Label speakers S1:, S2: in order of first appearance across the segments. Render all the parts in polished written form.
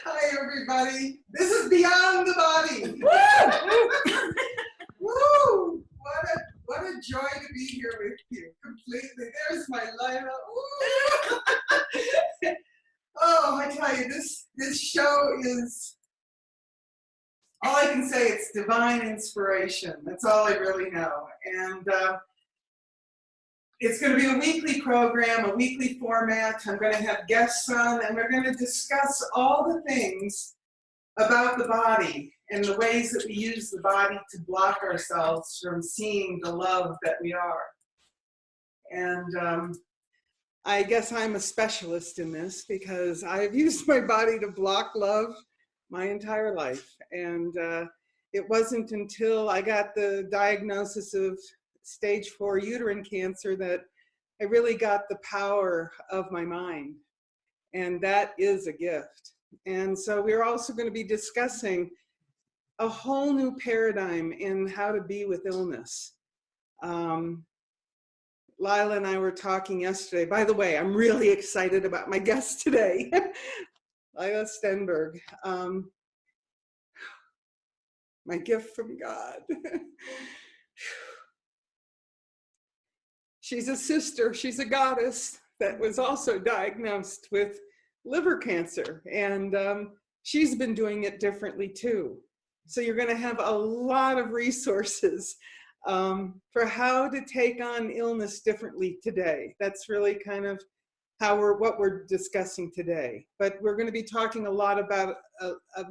S1: Hi, everybody. This is Beyond the Body. Woo! What a joy to be here with you. Completely. There's my Lila. Oh, I tell you, this show is, all I can say, it's divine inspiration. That's all I really know. And it's going to be a weekly program, a weekly format. I'm going to have guests on, and we're going to discuss all the things about the body and the ways that we use the body to block ourselves from seeing the love that we are. And I guess I'm a specialist in this because I've used my body to block love my entire life. And it wasn't until I got the diagnosis of stage 4 uterine cancer that I really got the power of my mind. And that is a gift. And so we're also going to be discussing a whole new paradigm in how to be with illness. Lila and I were talking yesterday. By the way, I'm really excited about my guest today, Lila Stenberg. My gift from God. She's a sister, she's a goddess that was also diagnosed with liver cancer, and she's been doing it differently too. So you're going to have a lot of resources for how to take on illness differently today. That's really kind of what we're discussing today. But we're going to be talking a lot about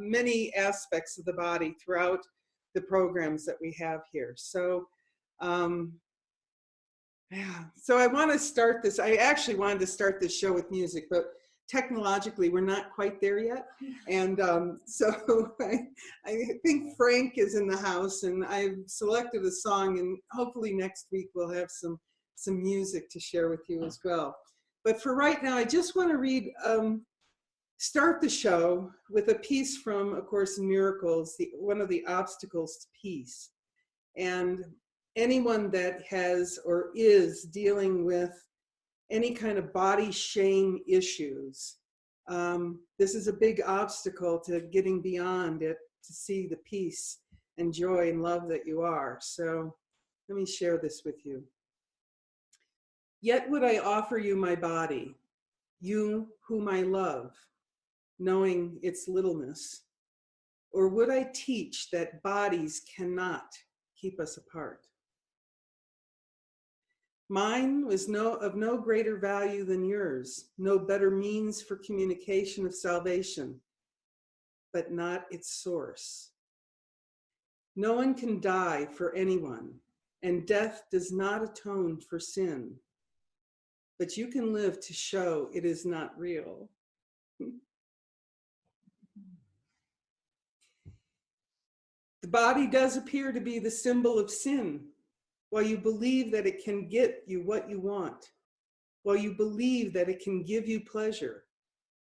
S1: many aspects of the body throughout the programs that we have here. So yeah, so I want to start this. I actually wanted to start this show with music, but technologically we're not quite there yet. And so I think Frank is in the house, and I've selected a song, and hopefully next week we'll have some music to share with you as well. But for right now, I just want to start the show with a piece from A Course in Miracles, one of the obstacles to peace. And anyone that has or is dealing with any kind of body shame issues, this is a big obstacle to getting beyond it, to see the peace and joy and love that you are. So let me share this with you. Yet would I offer you my body, you whom I love, knowing its littleness, or would I teach that bodies cannot keep us apart? Mine was of no greater value than yours, no better means for communication of salvation, but not its source. No one can die for anyone, and death does not atone for sin, but you can live to show it is not real. The body does appear to be the symbol of sin. While you believe that it can get you what you want, while you believe that it can give you pleasure,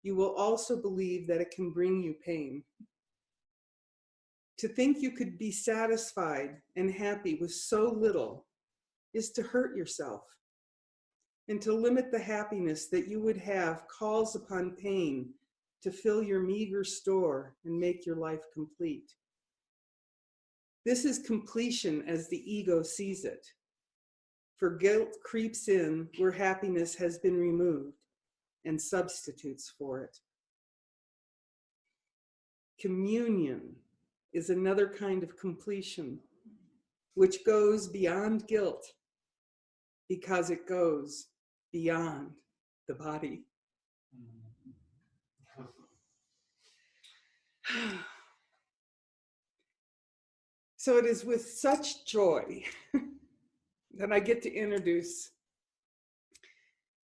S1: you will also believe that it can bring you pain. To think you could be satisfied and happy with so little is to hurt yourself, and to limit the happiness that you would have calls upon pain to fill your meager store and make your life complete. This is completion as the ego sees it, for guilt creeps in where happiness has been removed and substitutes for it. Communion is another kind of completion, which goes beyond guilt because it goes beyond the body. So it is with such joy that I get to introduce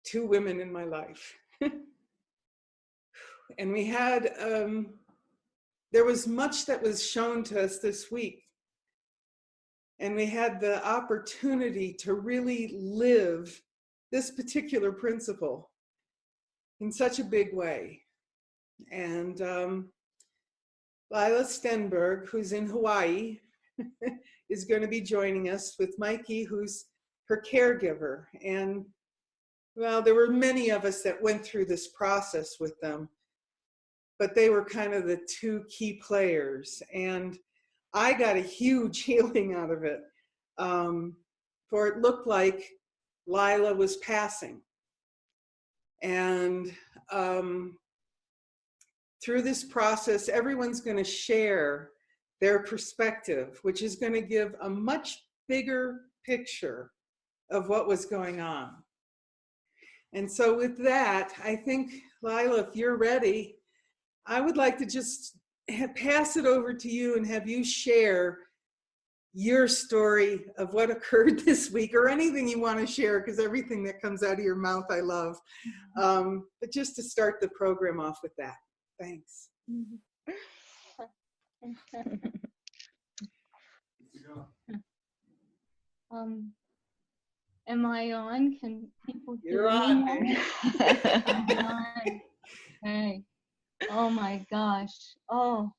S1: two women in my life. And we had, there was much that was shown to us this week. And we had the opportunity to really live this particular principle in such a big way. And Lila Stenberg, who's in Hawaii, is going to be joining us with Mikey, who's her caregiver. And well, there were many of us that went through this process with them, but they were kind of the two key players. And I got a huge healing out of it. For it looked like Lila was passing. And through this process, everyone's going to share their perspective, which is going to give a much bigger picture of what was going on. And so with that, I think, Lila, if you're ready, I would like to just pass it over to you and have you share your story of what occurred this week, or anything you want to share, because everything that comes out of your mouth I love. But just to start the program off with that. Thanks.
S2: Am I on? Can people hear
S1: You're on,
S2: me? Hey. Oh my gosh. Oh.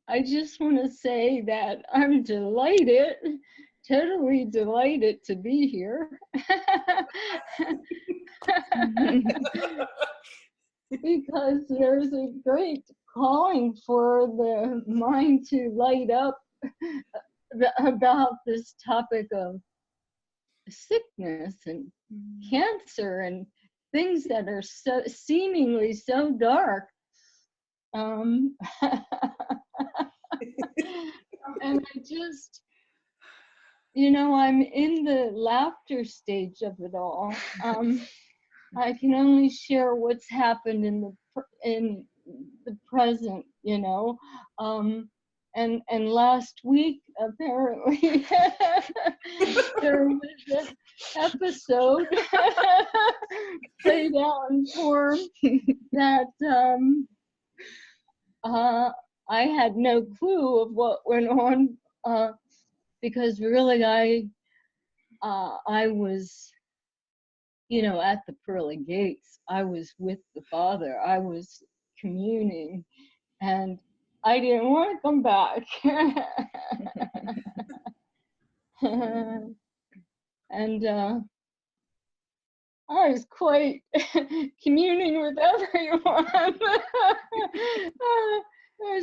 S2: I just want to say that I'm delighted, totally delighted to be here. Because there's a great calling for the mind to light up about this topic of sickness and cancer and things that are so seemingly so dark. And I just, you know, I'm in the laughter stage of it all. I can only share what's happened in the present, you know. And last week, apparently, there was an episode played out in form that I had no clue of what went on, because really I was, you know, at the pearly gates. I was with the Father. I was communing, and I didn't want to come back. And I was quite communing with everyone.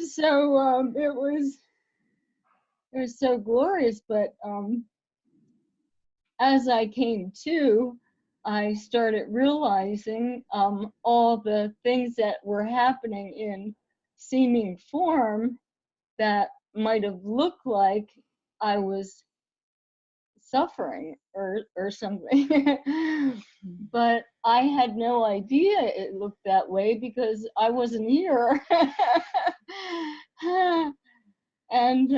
S2: So it was so glorious. But as I came to, I started realizing all the things that were happening in seeming form that might have looked like I was suffering or something. But I had no idea it looked that way because I wasn't here. And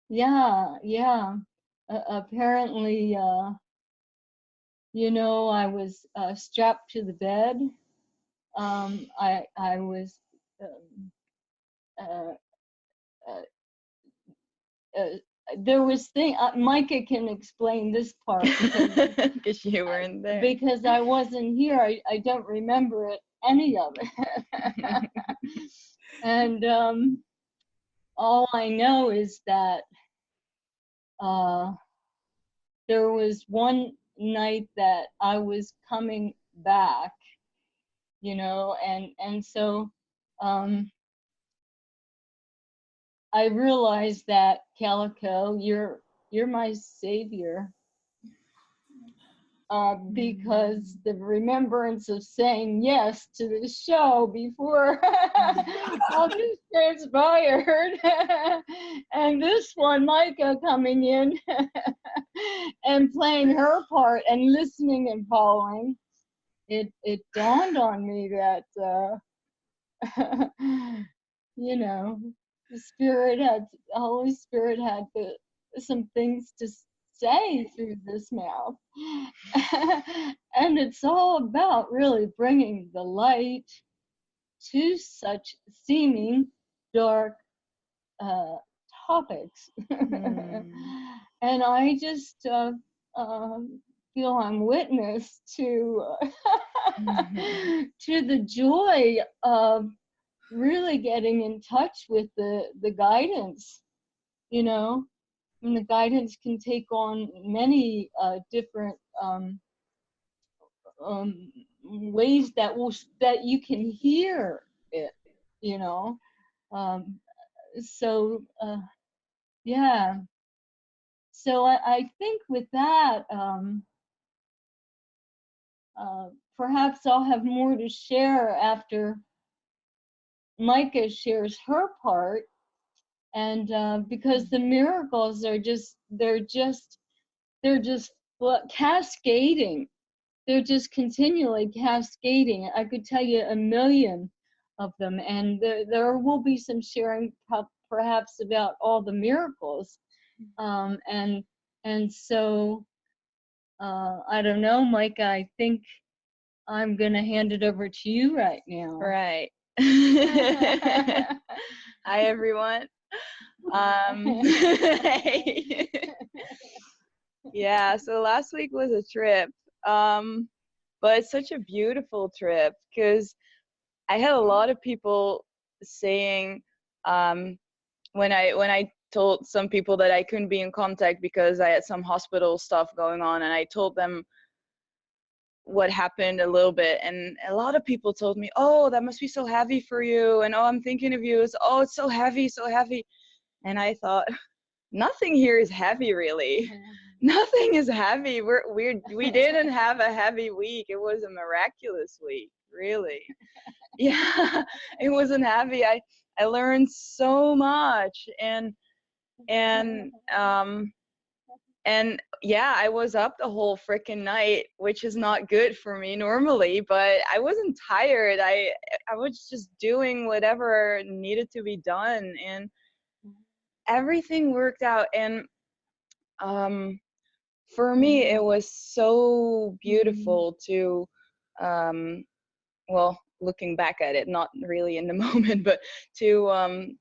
S2: yeah. Apparently, you know, I was strapped to the bed. I was there was Micah can explain this part
S3: because you weren't there.
S2: Because I wasn't here. I don't remember any of it. And all I know is that there was one night that I was coming back, you know, and so I realized that, Calico, you're my savior, because the remembrance of saying yes to the show before all this transpired, and this one, Micah, coming in and playing her part and listening and following, it dawned on me that you know, the Holy Spirit had some things to say through this mouth. And it's all about really bringing the light to such seeming dark topics. And I just feel I'm witness to to the joy of really getting in touch with the guidance, you know. And the guidance can take on many different ways that you can hear it, you know. So yeah. So I think with that, perhaps I'll have more to share after Micah shares her part. And because the miracles are they're just cascading. They're just continually cascading. I could tell you a million of them, and there will be some sharing perhaps about all the miracles. And so I don't know, Micah, I think I'm gonna hand it over to you right now.
S3: Right. Hi, everyone. Yeah, so last week was a trip, but it's such a beautiful trip because I had a lot of people saying when I told some people that I couldn't be in contact because I had some hospital stuff going on, and I told them what happened a little bit, and a lot of people told me, oh, that must be so heavy for you, and oh, I'm thinking of you. It's so heavy, so heavy. And I thought, nothing here is heavy, really. Nothing is heavy. We didn't have a heavy week. It was a miraculous week, really. Yeah, it wasn't heavy. I learned so much, and yeah, I was up the whole freaking night, which is not good for me normally, but I wasn't tired. I was just doing whatever needed to be done, and everything worked out. And for me, it was so beautiful to, well, looking back at it, not really in the moment, but to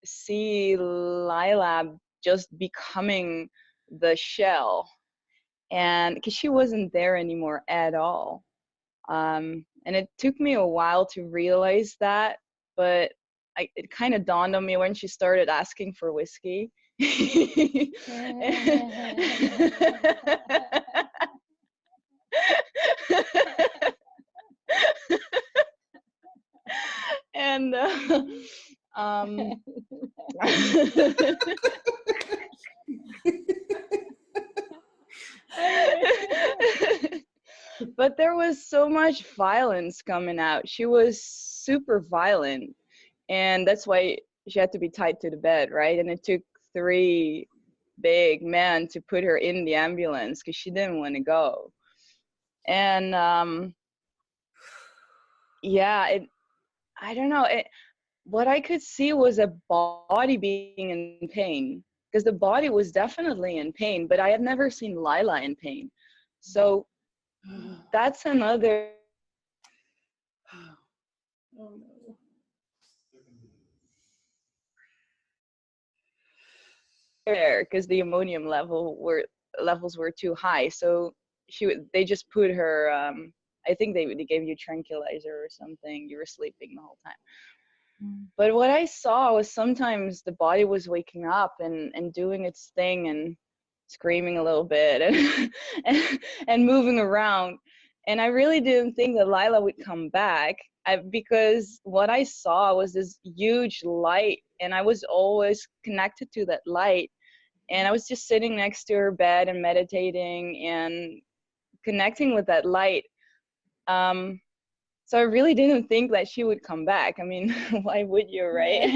S3: see Lila just becoming the shell, and because she wasn't there anymore at all. And it took me a while to realize that, but it kind of dawned on me when she started asking for whiskey. And but there was so much violence coming out. She was super violent, and that's why she had to be tied to the bed, right? And it took 3 big men to put her in the ambulance because she didn't want to go. And yeah, I don't know. What I could see was a body being in pain, because the body was definitely in pain, but I had never seen Lila in pain. So that's another.
S1: Oh no.
S3: Because the ammonium levels were too high, so they just put her. I think they gave you tranquilizer or something. You were sleeping the whole time. But what I saw was sometimes the body was waking up and doing its thing and screaming a little bit and moving around. And I really didn't think that Lila would come back, because what I saw was this huge light, and I was always connected to that light. And I was just sitting next to her bed and meditating and connecting with that light. So I really didn't think that she would come back. I mean, why would you, right?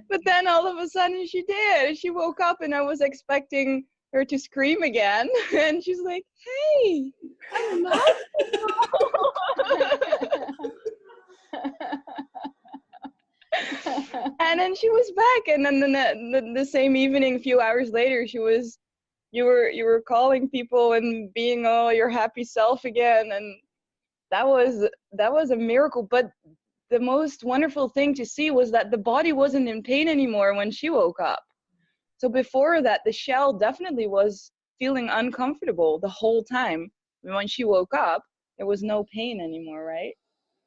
S3: But then all of a sudden she did. She woke up, and I was expecting her to scream again. And she's like, hey, I'm not. And then she was back, and then the same evening, a few hours later, you were calling people and being your happy self again, and that was a miracle. But the most wonderful thing to see was that the body wasn't in pain anymore when she woke up. So before that, the shell definitely was feeling uncomfortable the whole time. When she woke up, there was no pain anymore, right?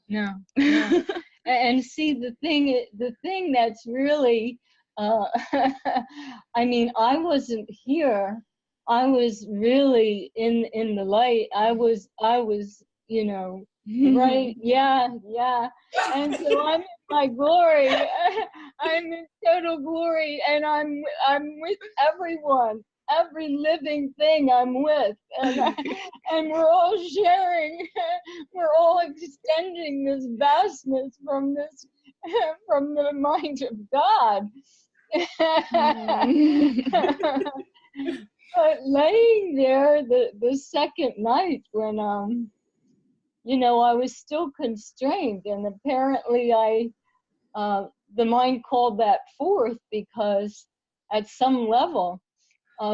S2: No, no. And see, the thing that's really, I mean, I wasn't here. I was really in the light. I was, you know, right? Yeah, yeah. And so I'm in my glory. I'm in total glory, and I'm with everyone. Every living thing I'm with, and we're all sharing, we're all extending this vastness from the mind of God. But laying there the second night when you know, I was still constrained, and apparently the mind called that forth because at some level.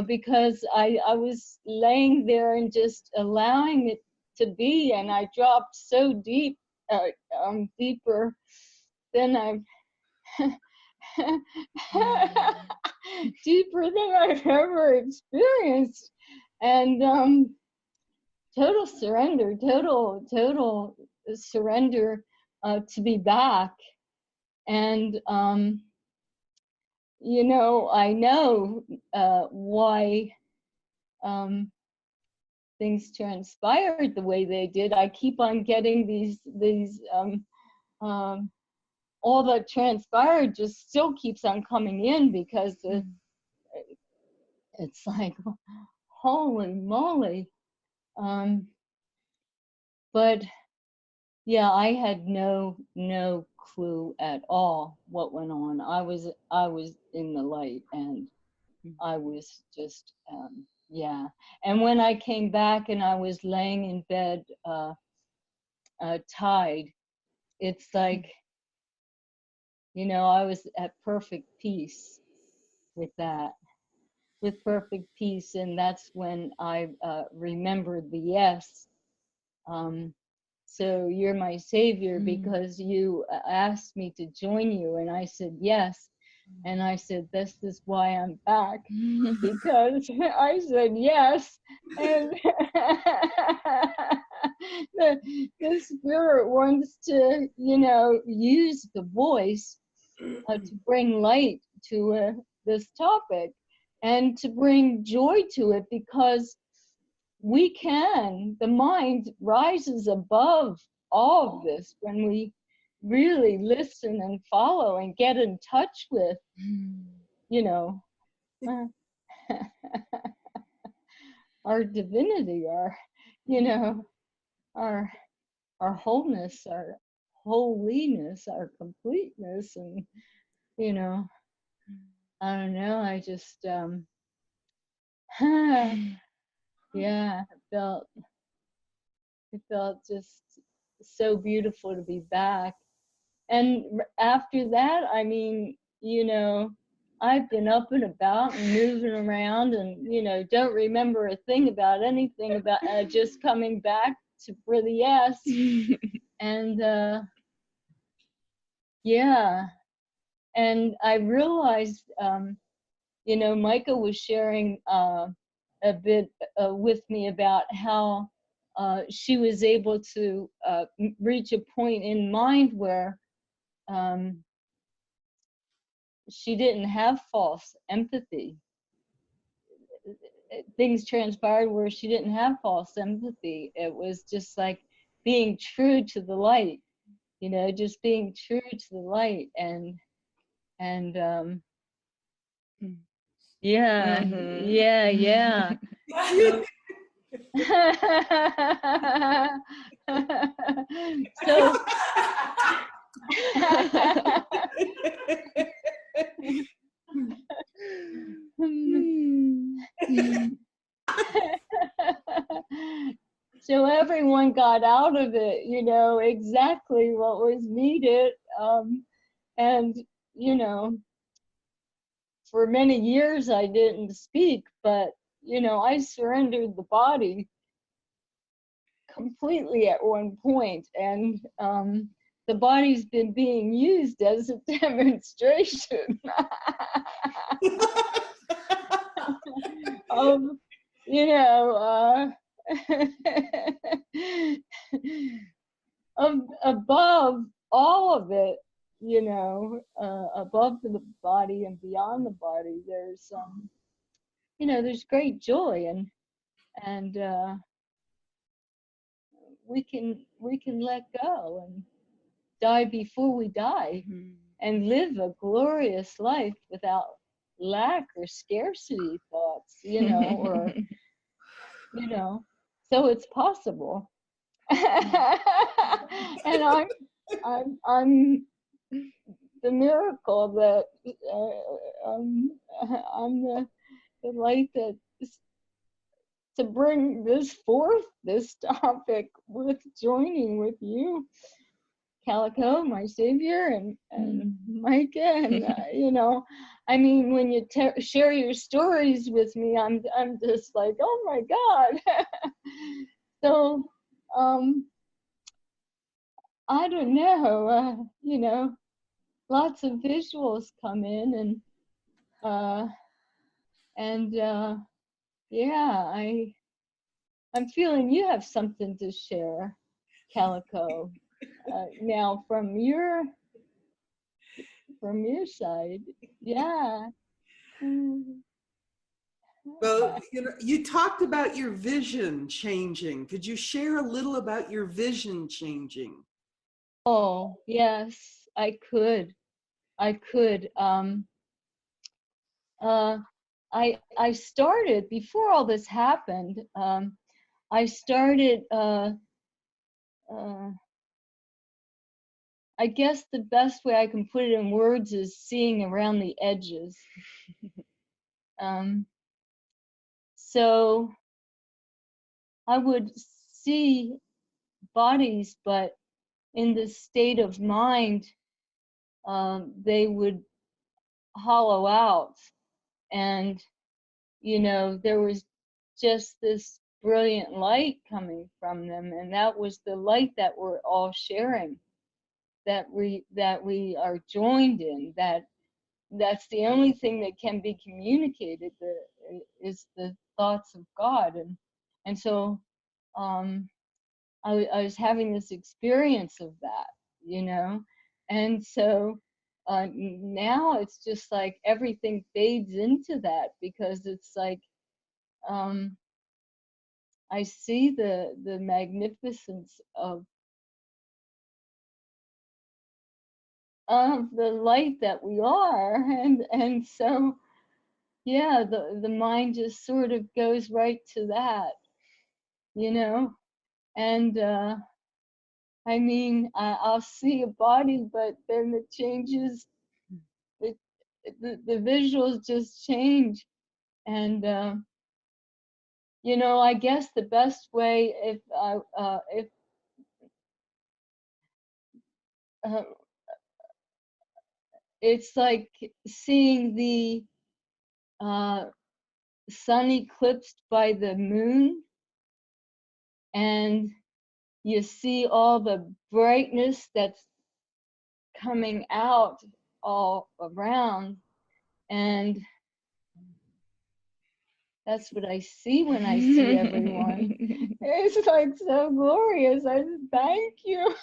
S2: Because I was laying there and just allowing it to be, and I dropped so deep, deeper than I've deeper than I've ever experienced, and total surrender to be back, and you know, I know why things transpired the way they did. I keep on getting these all that transpired just still keeps on coming in, because it's like, holy moly. But yeah, I had no clue at all what went on. I was in the light, and I was just yeah. And when I came back and I was laying in bed tied, it's like, you know, I was at perfect peace with that, with perfect peace. And that's when I remembered the yes. So you're my savior because you asked me to join you, and I said yes. And I said, this is why I'm back, because I said yes. And the spirit wants to, you know, use the voice to bring light to this topic and to bring joy to it, because we can, the mind rises above all of this when we really listen and follow and get in touch with, you know, our divinity, our, you know, our wholeness, our holiness, our completeness. And, you know, I don't know, I just yeah, it felt just so beautiful to be back. And after that, I mean, you know, I've been up and about and moving around, and, you know, don't remember a thing about anything, about just coming back for the yes. And yeah, and I realized, you know, Micah was sharing a bit with me about how she was able to reach a point in mind where she didn't have false empathy. Things transpired where she didn't have false empathy. It was just like being true to the light, you know, just being true to the light. And yeah, yeah. So so everyone got out of it, you know, exactly what was needed. And, you know, for many years I didn't speak, but, you know, I surrendered the body completely at one point. And the body's been being used as a demonstration of, you know, above all of it, you know, above the body and beyond the body, there's, you know, there's great joy, and we can let go and die before we die, and live a glorious life without lack or scarcity thoughts, you know, or, you know, so it's possible. And I'm the miracle that I'm the light that to bring this forth, this topic, with joining with you, Calico, my savior, and Micah, and you know, I mean, when you share your stories with me, I'm just like, oh my God. So I don't know, you know, lots of visuals come in, and yeah, I'm feeling you have something to share, Calico. Now from your side, yeah.
S1: Well, you know, you talked about your vision changing. Could you share a little about your vision changing?
S2: Oh, yes, I could. I started, before all this happened, I started, I guess the best way I can put it in words is seeing around the edges. So I would see bodies, but in this state of mind, they would hollow out, and you know, there was just this brilliant light coming from them, and that was the light that we're all sharing, that we are joined in. That's the only thing that can be communicated, is the thoughts of God. And so I was having this experience of that, you know, and so now it's just like everything fades into that, because it's like I see the magnificence of the light that we are, and so yeah, the mind just sort of goes right to that, you know. And I mean, I'll see a body, but then it changes, the visuals just change. And you know, I guess the best way, if it's like seeing the sun eclipsed by the moon, and you see all the brightness that's coming out all around, and that's what I see when I see everyone. It's like so glorious. I just thank you.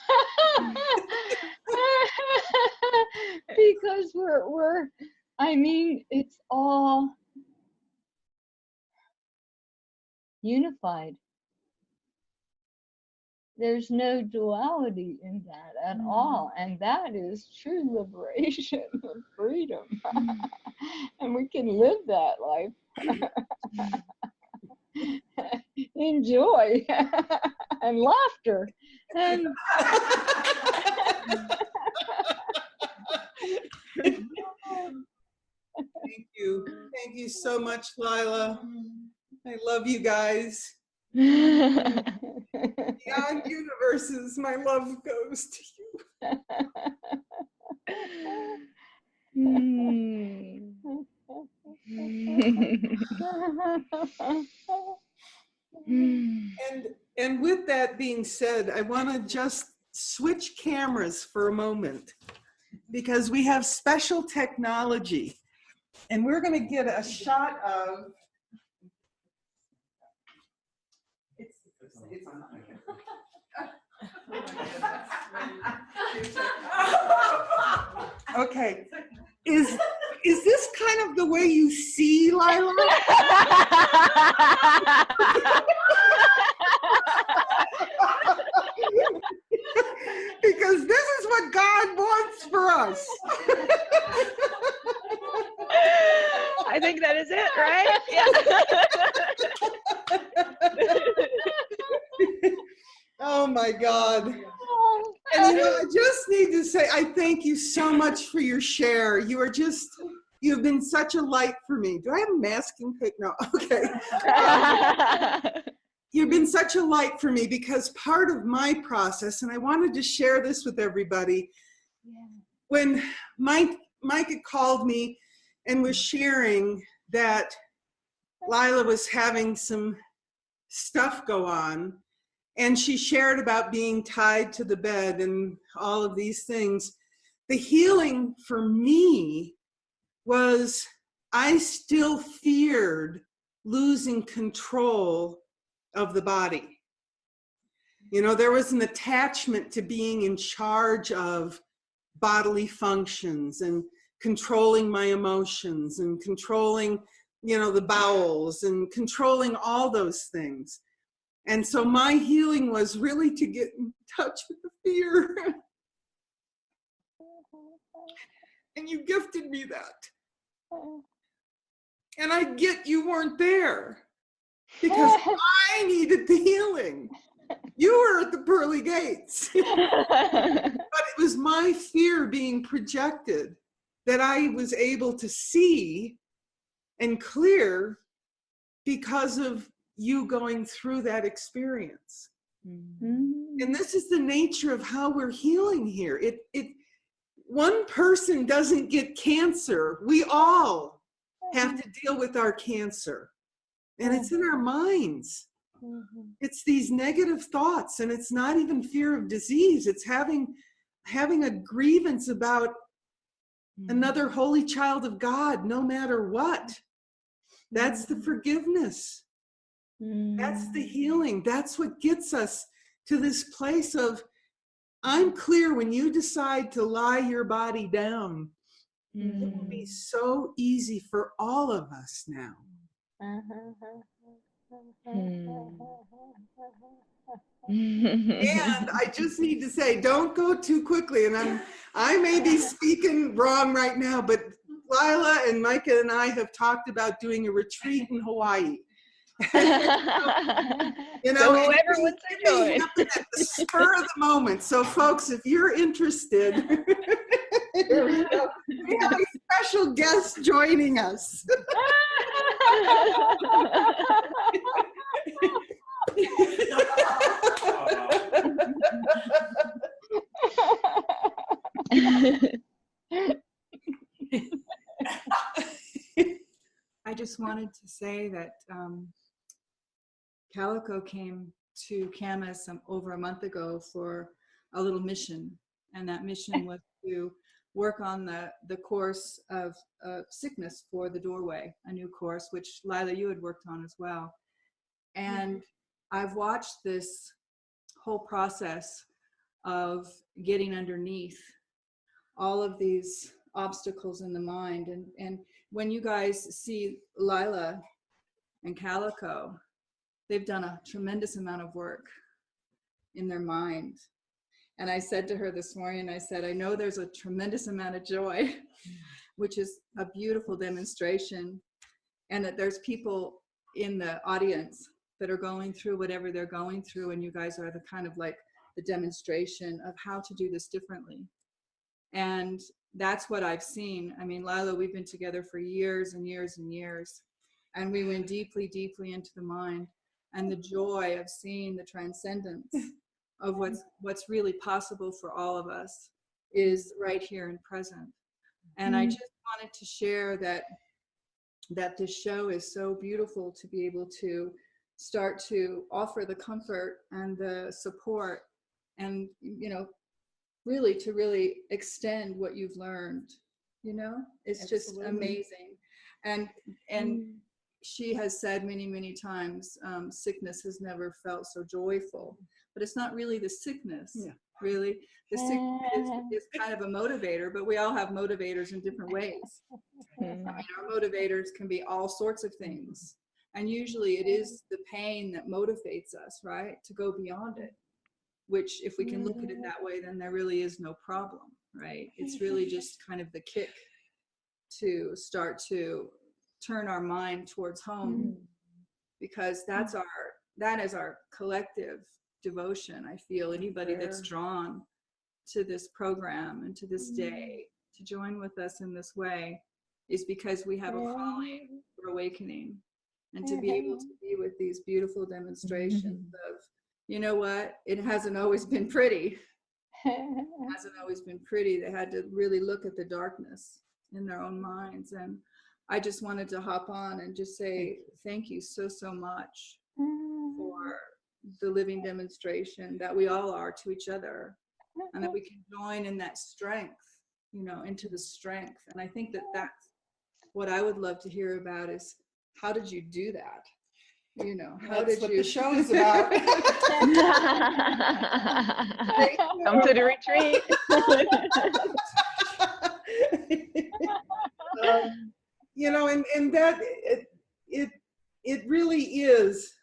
S2: Because we're I mean, it's all unified. There's no duality in that at all, and that is true liberation and freedom. And we can live that life. Enjoy and laughter. And
S1: Thank you so much, Lila. I love you guys. Beyond universes, my love goes to you. And with that being said, I want to just switch cameras for a moment because we have special technology. And we're going to get a shot of, it's on. Okay. Is this kind of the way you see Lila? Because this is what God wants for us.
S3: I think that is it, right? Yeah.
S1: Oh my God. And I just need to say, I thank you so much for your share. You've been such a light for me. Do I have a masking tape? No, okay. You've been such a light for me because part of my process, and I wanted to share this with everybody, when Micah called me and was sharing that Lila was having some stuff go on, and she shared about being tied to the bed and all of these things, the healing for me was I still feared losing control of the body. You know, there was an attachment to being in charge of bodily functions and controlling my emotions and controlling, you know, the bowels and controlling all those things. And so my healing was really to get in touch with the fear. And you gifted me that. And I get you weren't there because I needed the healing. You were at the pearly gates. But it was my fear being projected that I was able to see and clear because of you going through that experience. Mm-hmm. And this is the nature of how we're healing here. One person doesn't get cancer. We all have to deal with our cancer. And it's in our minds. Mm-hmm. It's these negative thoughts, and it's not even fear of disease. It's having a grievance about another holy child of God, no matter what. That's the forgiveness. That's the healing. That's what gets us to this place of, I'm clear when you decide to lie your body down, it will be so easy for all of us now. And I just need to say, don't go too quickly. And I may be speaking wrong right now, but Lila and Micah and I have talked about doing a retreat in Hawaii. You know,
S3: so whoever wants to join.
S1: At the spur of the moment. So folks, if you're interested, here we go. We have a special guest joining us.
S4: I just wanted to say that Calico came to Camas over a month ago for a little mission, and that mission was to work on the course of sickness for the doorway, a new course, which Lila, you had worked on as well. And I've watched this whole process of getting underneath all of these obstacles in the mind. And when you guys see Lila and Calico, they've done a tremendous amount of work in their mind. And I said to her this morning, I said, I know there's a tremendous amount of joy, which is a beautiful demonstration, and that there's people in the audience that are going through whatever they're going through, and you guys are the kind of like the demonstration of how to do this differently. And that's what I've seen. I mean, Lila, we've been together for years and years and years, and we went deeply, deeply into the mind, and the joy of seeing the transcendence of what's really possible for all of us is right here and present. And I just wanted to share that this show is so beautiful to be able to start to offer the comfort and the support and, you know, really to really extend what you've learned, you know, it's just
S1: Absolutely.
S4: amazing. And she has said many, many times, sickness has never felt so joyful, but it's not really the sickness, really. The sickness is kind of a motivator, but we all have motivators in different ways. I mean, our motivators can be all sorts of things. And usually it is the pain that motivates us, right? To go beyond it, which if we can look at it that way, then there really is no problem, right? It's really just kind of the kick to start to turn our mind towards home, because that is our collective devotion. I feel anybody that's drawn to this program and to this day to join with us in this way is because we have a calling for awakening, and to be able to be with these beautiful demonstrations of, you know what, it hasn't always been pretty. It hasn't always been pretty. They had to really look at the darkness in their own minds. And I just wanted to hop on and just say thank you so, so much for the living demonstration that we all are to each other, and that we can join in that strength, you know, into the strength. And I think that that's what I would love to hear about is, how did you do that? You know, how
S1: That's
S4: did
S1: what
S4: you?
S1: the show is about.
S3: Come to the retreat.
S1: You know, and that it really is.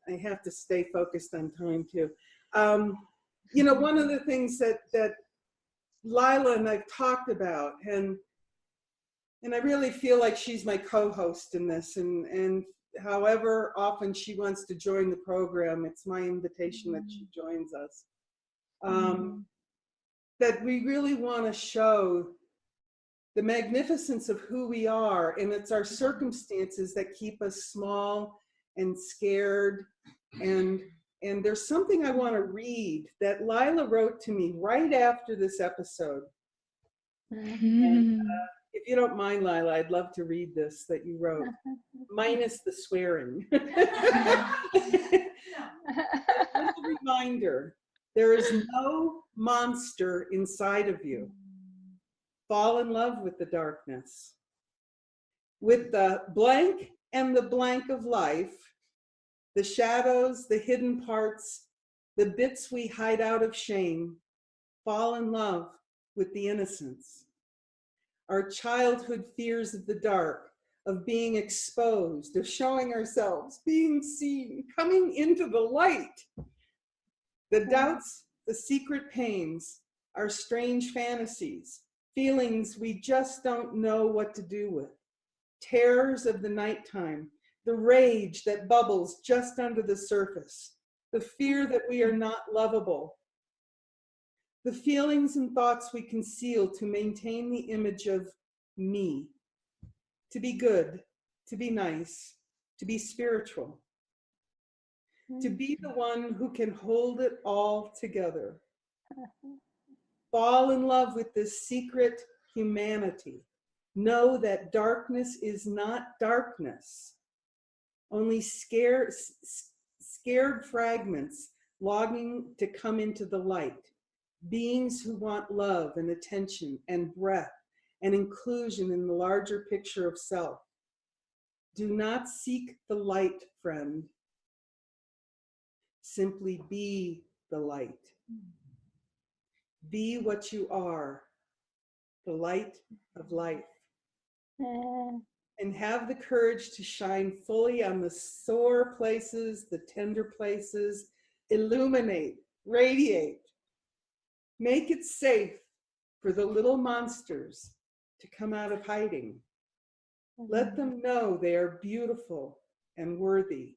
S1: I have to stay focused on time too. You know, one of the things that Lila and I've talked about, and I really feel like she's my co-host in this, and however often she wants to join the program, it's my invitation that she joins us. That we really want to show the magnificence of who we are, and it's our circumstances that keep us small and scared. And there's something I want to read that Lila wrote to me right after this episode. And, if you don't mind, Lila, I'd love to read this that you wrote, minus the swearing. A little reminder, there is no monster inside of you. Fall in love with the darkness. With the blank and the blank of life, the shadows, the hidden parts, the bits we hide out of shame, fall in love with the innocence. Our childhood fears of the dark, of being exposed, of showing ourselves, being seen, coming into the light. The doubts, the secret pains, our strange fantasies, feelings we just don't know what to do with. Terrors of the nighttime, the rage that bubbles just under the surface, the fear that we are not lovable, the feelings and thoughts we conceal to maintain the image of me, to be good, to be nice, to be spiritual, to be the one who can hold it all together. Fall in love with this secret humanity. Know that darkness is not darkness, only scared fragments longing to come into the light. Beings who want love and attention and breath and inclusion in the larger picture of self. Do not seek the light, friend. Simply be the light. Be what you are, the light of life. And have the courage to shine fully on the sore places, the tender places, illuminate, radiate. Make it safe for the little monsters to come out of hiding. Let them know they are beautiful and worthy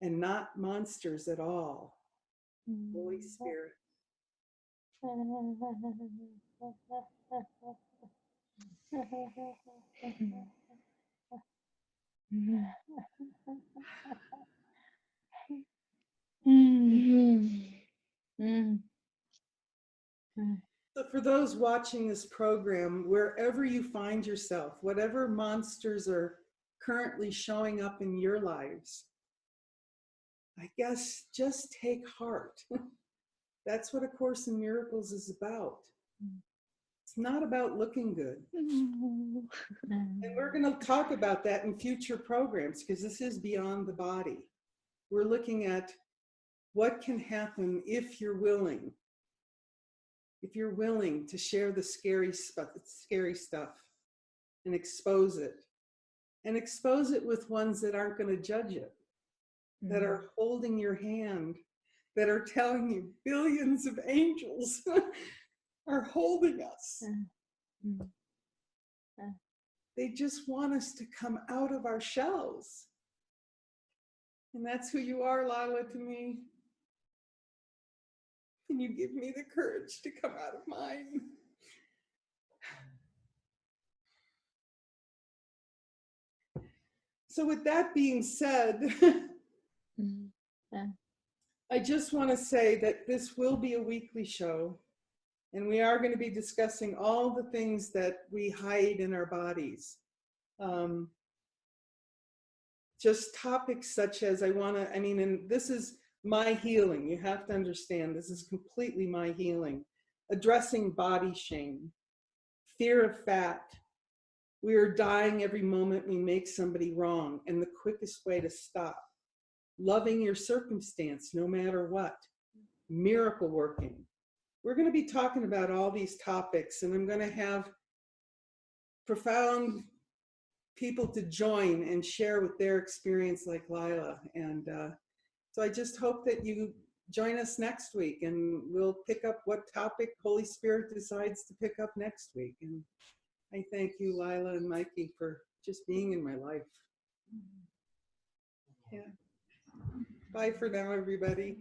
S1: and not monsters at all. Holy Spirit. So for those watching this program, wherever you find yourself, whatever monsters are currently showing up in your lives, I guess just take heart. That's what A Course in Miracles is about. It's not about looking good. And we're going to talk about that in future programs because this is beyond the body. We're looking at what can happen if you're willing. If you're willing to share the scary stuff and expose it. And expose it with ones that aren't going to judge it, that are holding your hand, that are telling you billions of angels are holding us. They just want us to come out of our shells. And that's who you are, Lila, to me. Can you give me the courage to come out of mine? So with that being said, I just want to say that this will be a weekly show, and we are going to be discussing all the things that we hide in our bodies. Just topics such as and this is my healing. You have to understand, this is completely my healing. Addressing body shame, fear of fat. We are dying every moment we make somebody wrong, and the quickest way to stop. Loving your circumstance, no matter what. Miracle working. We're going to be talking about all these topics, and I'm going to have profound people to join and share with their experience like Lila. And so I just hope that you join us next week, and we'll pick up what topic Holy Spirit decides to pick up next week. And I thank you, Lila and Mikey, for just being in my life. Yeah. Bye for now, everybody.